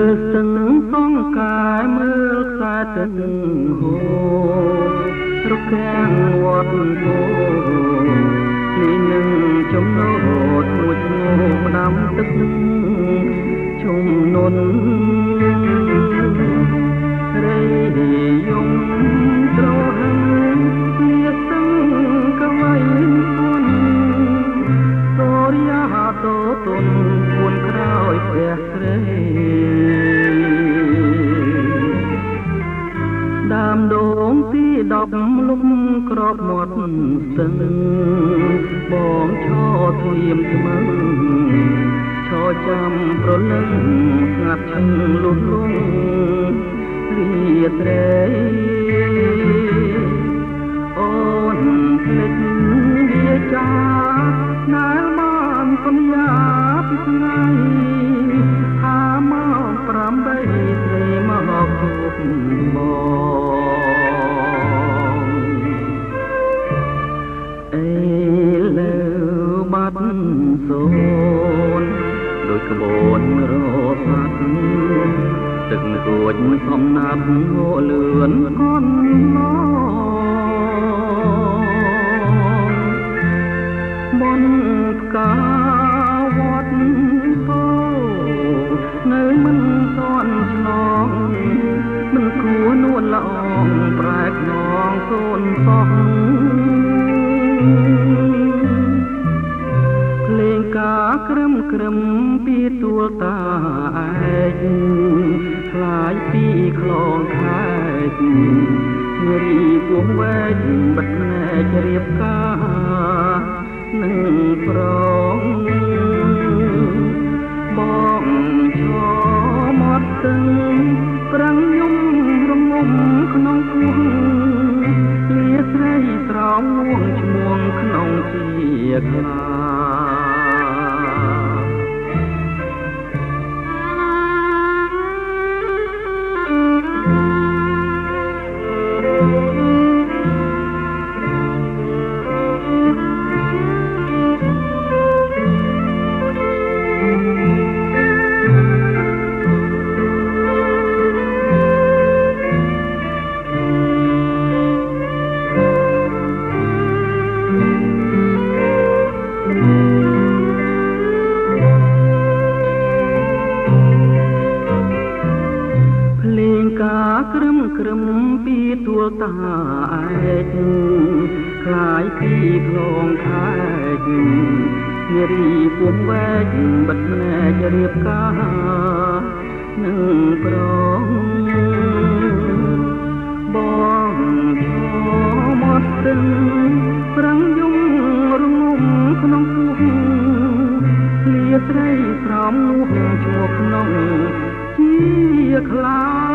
ស្ទឹងសងកាយមើលខ្សែទឹកហូររកាំងវត្តពោនេះនឹងចំណោទមួយឈ្មោះដាំទឹកជុំនុនរៃយំត្រហឹងលាស្ទឹងកវៃពុនសូរិយាតោទុនពួនក្រោយផ្ទះស្រីដើមដូងទី10លំក្របមាត់ស្ទឹងបងឈរធៀមថ្មឹងឈរចាំប្រលឹងស្ងាត់ឈឹងលុះលងរាត្រីអូនភ្លេចវាចាណាល់បានសន្យាពីថ្ងៃថាមក8ស្រីមកជួបបងអេលើបាត់សូនដូចក្បូនរសាត់ទឹករួចសំណាប់ងលឿនកន់ឡងបនផ្កាវត្តពោនៅមិនទាន់ឆ្លងមិនគួរនួនល្អងប្រែកនងកូនសោះលេងកាក្រឹមពីទួលតាឯកខ្លាយពីខ្លងខែករីគួងវែកបិទភ្នែករៀបការនឹងប្រងបងឈរមាត់ទឹងប្រាំងយំរងំក្នុងពោះលាស្រីស្រោមងួងឈ្មោះក្នុងជាខ្លាក្រឹមពីទួលតាឯកខ្លាយពីខ្លងខែកនារីពួងវែកបិទភ្នែករៀបការនឹងប្រងបងឈរមាត់ទឹងប្រាំងយំរងំក្នុងពោះលាស្រីស្រោមនោះឈ្មោះក្នុងជាខ្លា